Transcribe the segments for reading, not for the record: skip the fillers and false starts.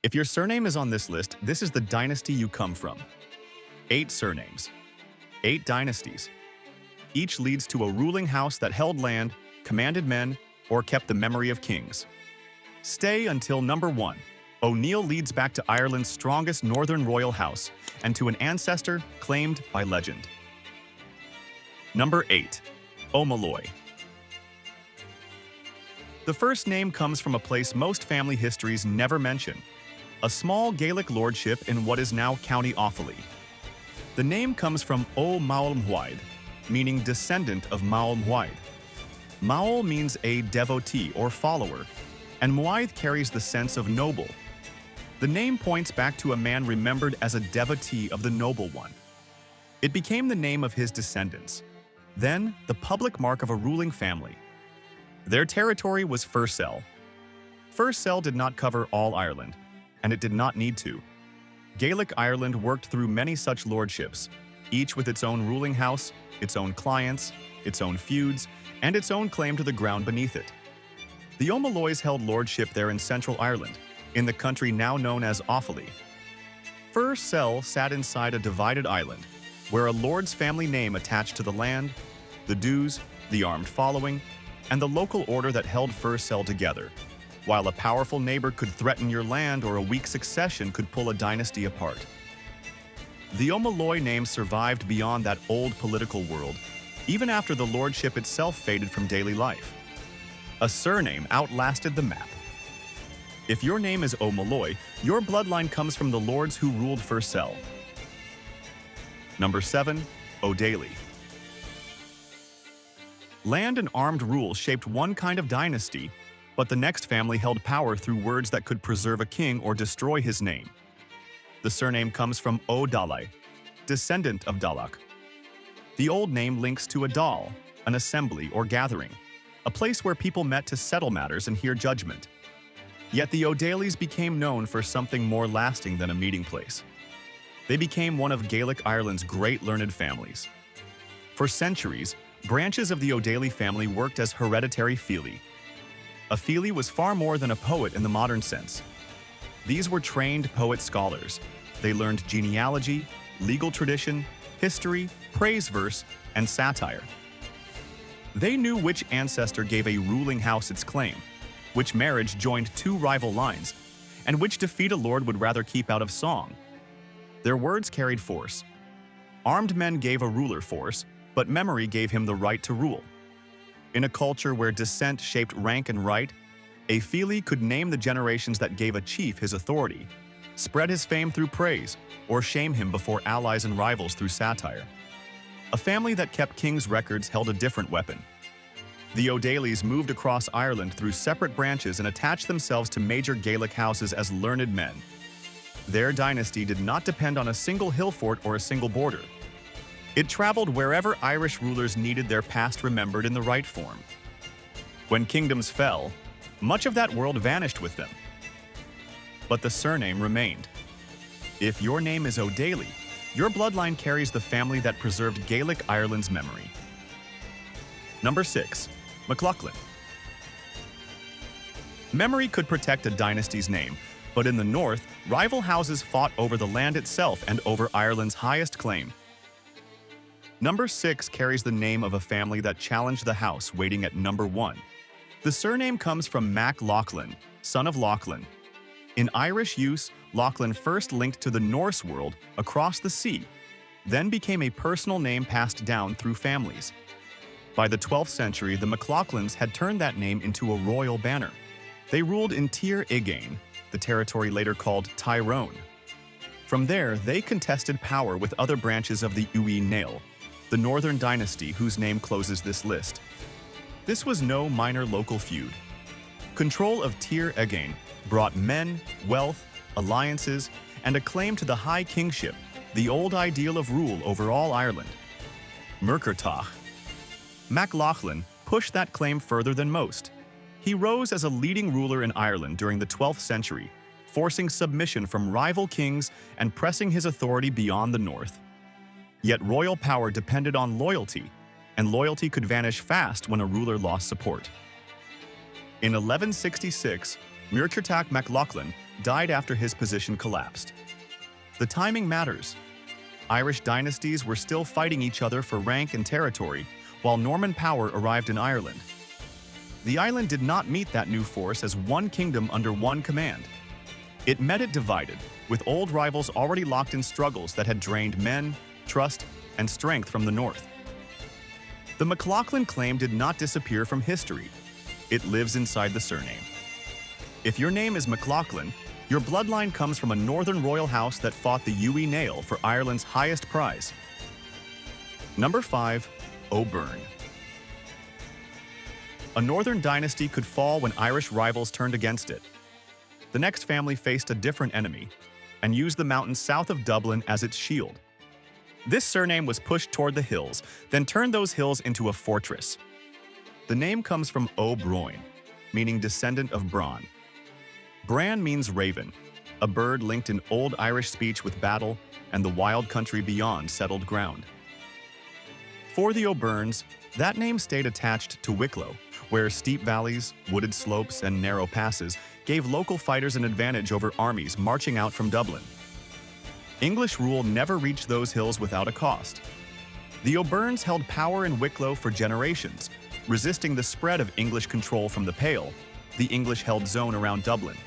If your surname is on this list, this is the dynasty you come from. 8 surnames. 8 dynasties. Each leads to a ruling house that held land, commanded men, or kept the memory of kings. Stay until number 1. O'Neill leads back to Ireland's strongest northern royal house and to an ancestor claimed by legend. Number 8. O'Malloy. The first name comes from a place most family histories never mention, a small Gaelic lordship in what is now County Offaly. The name comes from O Maolmhuid, meaning descendant of Maolmhuid. Maol means a devotee or follower, and Muaid carries the sense of noble. The name points back to a man remembered as a devotee of the Noble One. It became the name of his descendants, then the public mark of a ruling family. Their territory was Fir Cell. Fir Cell did not cover all Ireland, and it did not need to. Gaelic Ireland worked through many such lordships, each with its own ruling house, its own clients, its own feuds, and its own claim to the ground beneath it. The O'Malloys held lordship there in central Ireland, in the country now known as Offaly. Fir Cell sat inside a divided island, where a lord's family name attached to the land, the dues, the armed following, and the local order that held Fir Cell together, while a powerful neighbor could threaten your land or a weak succession could pull a dynasty apart. The O'Malloy name survived beyond that old political world, even after the lordship itself faded from daily life. A surname outlasted the map. If your name is O'Malloy, your bloodline comes from the lords who ruled Fir Cell. Number 7. O'Daly. Land and armed rule shaped one kind of dynasty, but the next family held power through words that could preserve a king or destroy his name. The surname comes from O'Dalai, descendant of Dalach. The old name links to a dal, an assembly or gathering, a place where people met to settle matters and hear judgment. Yet the O'Dalys became known for something more lasting than a meeting place. They became one of Gaelic Ireland's great learned families. For centuries, branches of the O'Daly family worked as hereditary fili. A fili was far more than a poet in the modern sense. These were trained poet-scholars. They learned genealogy, legal tradition, history, praise verse, and satire. They knew which ancestor gave a ruling house its claim, which marriage joined 2 rival lines, and which defeat a lord would rather keep out of song. Their words carried force. Armed men gave a ruler force, but memory gave him the right to rule. In a culture where descent shaped rank and right, a fili could name the generations that gave a chief his authority, spread his fame through praise, or shame him before allies and rivals through satire. A family that kept kings' records held a different weapon. The O'Dalys moved across Ireland through separate branches and attached themselves to major Gaelic houses as learned men. Their dynasty did not depend on a single hill fort or a single border. It traveled wherever Irish rulers needed their past remembered in the right form. When kingdoms fell, much of that world vanished with them. But the surname remained. If your name is O'Daly, your bloodline carries the family that preserved Gaelic Ireland's memory. Number 6. MacLachlan. Memory could protect a dynasty's name, but in the north, rival houses fought over the land itself and over Ireland's highest claim. Number 6 carries the name of a family that challenged the house waiting at number 1. The surname comes from Mac Lachlan, son of Lachlan. In Irish use, Lachlan first linked to the Norse world across the sea, then became a personal name passed down through families. By the 12th century, the MacLachlans had turned that name into a royal banner. They ruled in Tir Igain, the territory later called Tyrone. From there, they contested power with other branches of the Uí Néill, the northern dynasty whose name closes this list. This was no minor local feud. Control of Tir Igain brought men, wealth, alliances, and a claim to the high kingship, the old ideal of rule over all Ireland. Mercurtach. MacLachlan pushed that claim further than most. He rose as a leading ruler in Ireland during the 12th century, forcing submission from rival kings and pressing his authority beyond the north. Yet royal power depended on loyalty, and loyalty could vanish fast when a ruler lost support. In 1166, Muirchertach MacLachlan died after his position collapsed. The timing matters. Irish dynasties were still fighting each other for rank and territory, while Norman power arrived in Ireland. The island did not meet that new force as one kingdom under one command. It met it divided, with old rivals already locked in struggles that had drained men, trust, and strength from the north. The MacLachlan claim did not disappear from history. It lives inside the surname. If your name is MacLachlan, your bloodline comes from a northern royal house that fought the Uí Nail for Ireland's highest prize. Number 5. O'Byrne. A northern dynasty could fall when Irish rivals turned against it. The next family faced a different enemy and used the mountains south of Dublin as its shield. This surname was pushed toward the hills, then turned those hills into a fortress. The name comes from O'Broin, meaning descendant of Bran. Bran means raven, a bird linked in Old Irish speech with battle and the wild country beyond settled ground. For the O'Byrnes, that name stayed attached to Wicklow, where steep valleys, wooded slopes, and narrow passes gave local fighters an advantage over armies marching out from Dublin. English rule never reached those hills without a cost. The O'Byrnes held power in Wicklow for generations, resisting the spread of English control from the Pale, the English-held zone around Dublin.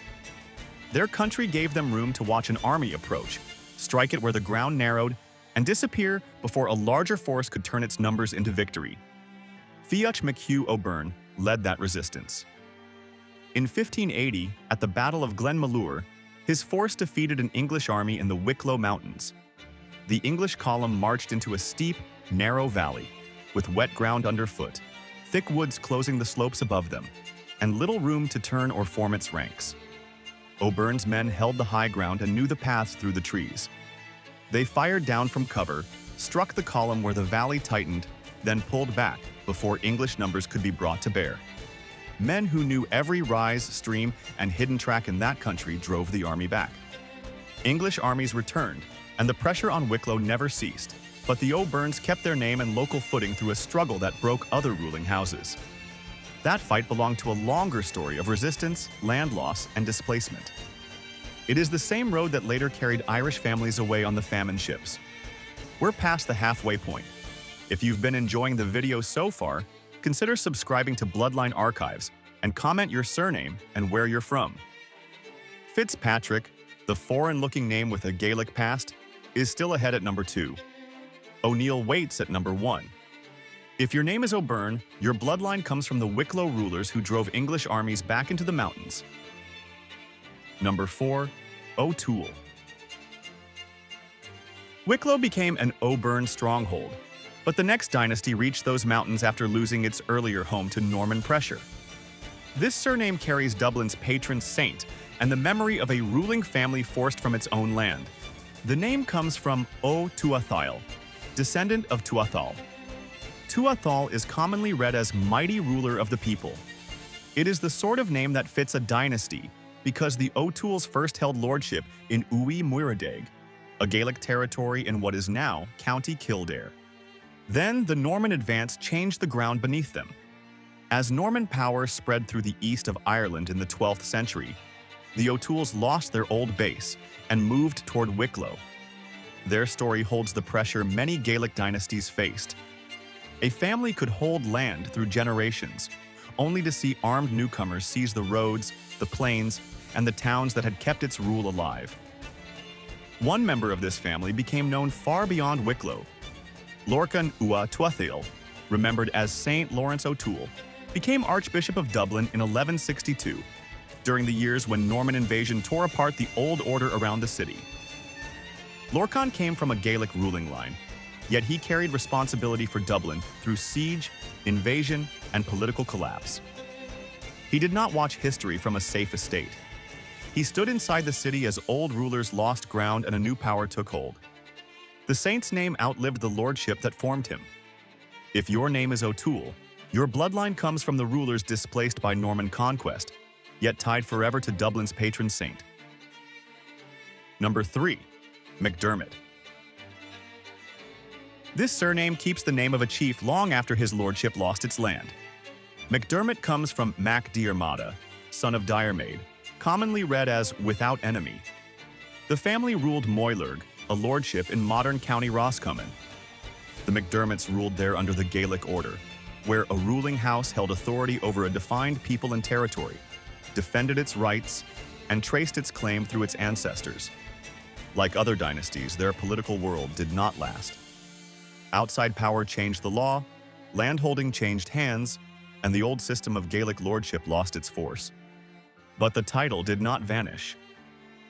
Their country gave them room to watch an army approach, strike it where the ground narrowed, and disappear before a larger force could turn its numbers into victory. Fiach McHugh O'Byrne led that resistance. In 1580, at the Battle of Glenmalure, his force defeated an English army in the Wicklow Mountains. The English column marched into a steep, narrow valley, with wet ground underfoot, thick woods closing the slopes above them, and little room to turn or form its ranks. O'Byrne's men held the high ground and knew the paths through the trees. They fired down from cover, struck the column where the valley tightened, then pulled back before English numbers could be brought to bear. Men who knew every rise, stream, and hidden track in that country drove the army back. English armies returned, and the pressure on Wicklow never ceased, but the O'Byrnes kept their name and local footing through a struggle that broke other ruling houses. That fight belonged to a longer story of resistance, land loss, and displacement. It is the same road that later carried Irish families away on the famine ships. We're past the halfway point. If you've been enjoying the video so far, consider subscribing to Bloodline Archives and comment your surname and where you're from. Fitzpatrick, the foreign-looking name with a Gaelic past, is still ahead at number 2. O'Neill waits at number 1. If your name is O'Byrne, your bloodline comes from the Wicklow rulers who drove English armies back into the mountains. Number 4. O'Toole. Wicklow became an O'Byrne stronghold, but the next dynasty reached those mountains after losing its earlier home to Norman pressure. This surname carries Dublin's patron saint and the memory of a ruling family forced from its own land. The name comes from Tuathail, descendant of Tuathal. Tuathal is commonly read as mighty ruler of the people. It is the sort of name that fits a dynasty because the O'Tooles first held lordship in Uí Muiredaig, a Gaelic territory in what is now County Kildare. Then the Norman advance changed the ground beneath them. As Norman power spread through the east of Ireland in the 12th century, the O'Tooles lost their old base and moved toward Wicklow. Their story holds the pressure many Gaelic dynasties faced. A family could hold land through generations, only to see armed newcomers seize the roads, the plains, and the towns that had kept its rule alive. One member of this family became known far beyond Wicklow. Lorcan Ua Tuathail, remembered as Saint Lawrence O'Toole, became Archbishop of Dublin in 1162, during the years when Norman invasion tore apart the old order around the city. Lorcan came from a Gaelic ruling line, yet he carried responsibility for Dublin through siege, invasion, and political collapse. He did not watch history from a safe estate. He stood inside the city as old rulers lost ground and a new power took hold. The saint's name outlived the lordship that formed him. If your name is O'Toole, your bloodline comes from the rulers displaced by Norman conquest, yet tied forever to Dublin's patron saint. Number 3. McDermott. This surname keeps the name of a chief long after his lordship lost its land. McDermott comes from Mac Diarmada, son of Diarmaid, commonly read as without enemy. The family ruled Moylurg, a lordship in modern County Roscommon. The MacDermots ruled there under the Gaelic order, where a ruling house held authority over a defined people and territory, defended its rights, and traced its claim through its ancestors. Like other dynasties, their political world did not last. Outside power changed the law, landholding changed hands, and the old system of Gaelic lordship lost its force. But the title did not vanish.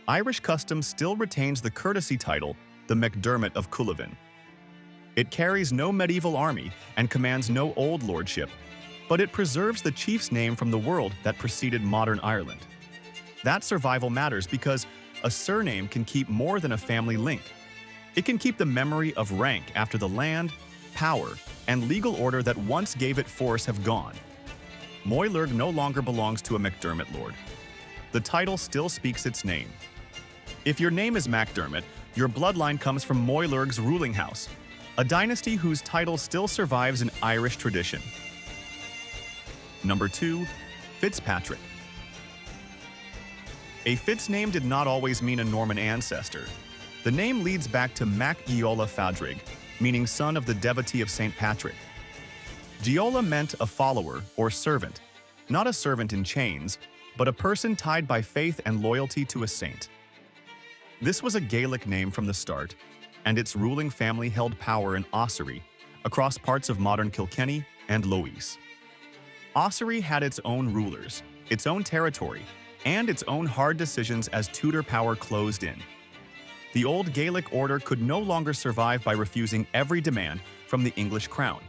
Irish custom still retains the courtesy title, the MacDermot of Cuillivin. It carries no medieval army and commands no old lordship, but it preserves the chief's name from the world that preceded modern Ireland. That survival matters because a surname can keep more than a family link. It can keep the memory of rank after the land, power, and legal order that once gave it force have gone. Moylurg no longer belongs to a MacDermot lord. The title still speaks its name. If your name is MacDermot, your bloodline comes from Moylurg's ruling house, a dynasty whose title still survives in Irish tradition. Number 2. Fitzpatrick. A Fitz name did not always mean a Norman ancestor. The name leads back to Mac Geola Fadrig, meaning son of the devotee of St. Patrick. Geola meant a follower or servant, not a servant in chains, but a person tied by faith and loyalty to a saint. This was a Gaelic name from the start, and its ruling family held power in Ossory, across parts of modern Kilkenny and Lois. Ossory had its own rulers, its own territory, and its own hard decisions as Tudor power closed in. The old Gaelic order could no longer survive by refusing every demand from the English crown.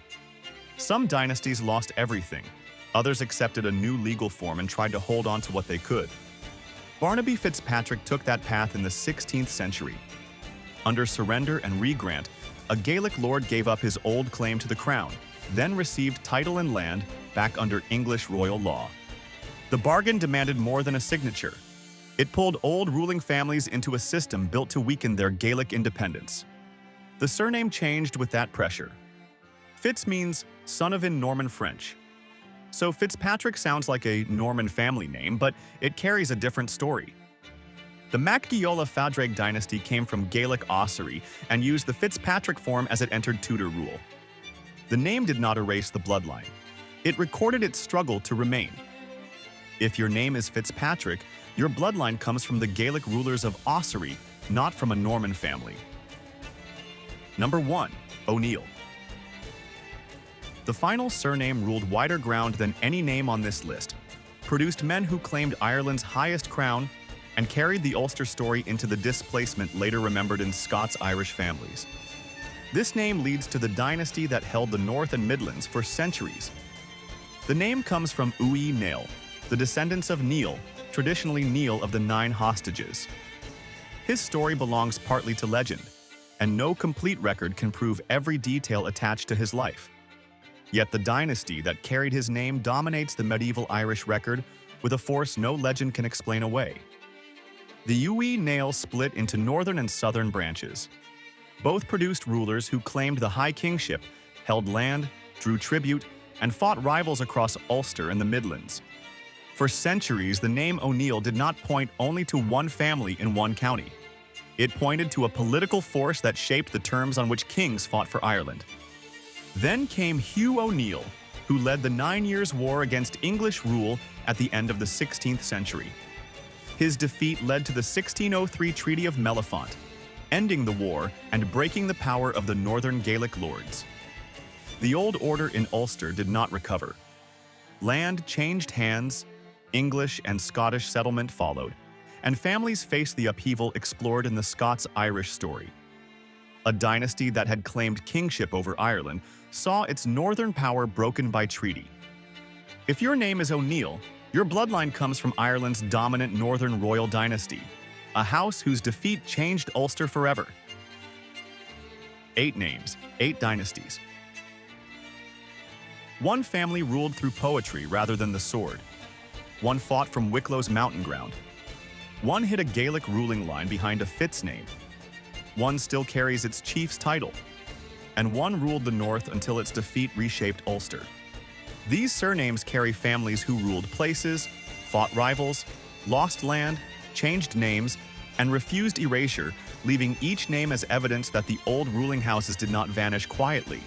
Some dynasties lost everything. Others accepted a new legal form and tried to hold on to what they could. Barnaby Fitzpatrick took that path in the 16th century. Under surrender and regrant, a Gaelic lord gave up his old claim to the crown, then received title and land back under English royal law. The bargain demanded more than a signature. It pulled old ruling families into a system built to weaken their Gaelic independence. The surname changed with that pressure. Fitz means son of in Norman French. So Fitzpatrick sounds like a Norman family name, but it carries a different story. The Mac Geola Fadrig dynasty came from Gaelic Ossory and used the Fitzpatrick form as it entered Tudor rule. The name did not erase the bloodline. It recorded its struggle to remain. If your name is Fitzpatrick, your bloodline comes from the Gaelic rulers of Ossory, not from a Norman family. Number 1. O'Neill. The final surname ruled wider ground than any name on this list, produced men who claimed Ireland's highest crown, and carried the Ulster story into the displacement later remembered in Scots-Irish families. This name leads to the dynasty that held the North and Midlands for centuries. The name comes from Uí Néill, the descendants of Neil, traditionally Neil of the Nine Hostages. His story belongs partly to legend, and no complete record can prove every detail attached to his life. Yet the dynasty that carried his name dominates the medieval Irish record with a force no legend can explain away. The Uí Néill split into northern and southern branches. Both produced rulers who claimed the high kingship, held land, drew tribute, and fought rivals across Ulster and the Midlands. For centuries, the name O'Neill did not point only to one family in one county. It pointed to a political force that shaped the terms on which kings fought for Ireland. Then came Hugh O'Neill, who led the 9 Years' War against English rule at the end of the 16th century. His defeat led to the 1603 Treaty of Mellifont, ending the war and breaking the power of the northern Gaelic lords. The old order in Ulster did not recover. Land changed hands, English and Scottish settlement followed, and families faced the upheaval explored in the Scots-Irish story. A dynasty that had claimed kingship over Ireland saw its northern power broken by treaty. If your name is O'Neill, your bloodline comes from Ireland's dominant northern royal dynasty, a house whose defeat changed Ulster forever. 8 names, 8 dynasties. One family ruled through poetry rather than the sword. One fought from Wicklow's mountain ground. One hid a Gaelic ruling line behind a Fitz name. One still carries its chief's title. And one ruled the north until its defeat reshaped Ulster. These surnames carry families who ruled places, fought rivals, lost land, changed names, and refused erasure, leaving each name as evidence that the old ruling houses did not vanish quietly.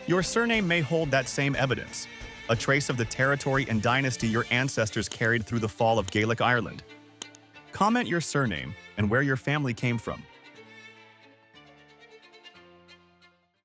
Your surname may hold that same evidence, a trace of the territory and dynasty your ancestors carried through the fall of Gaelic Ireland. Comment your surname and where your family came from.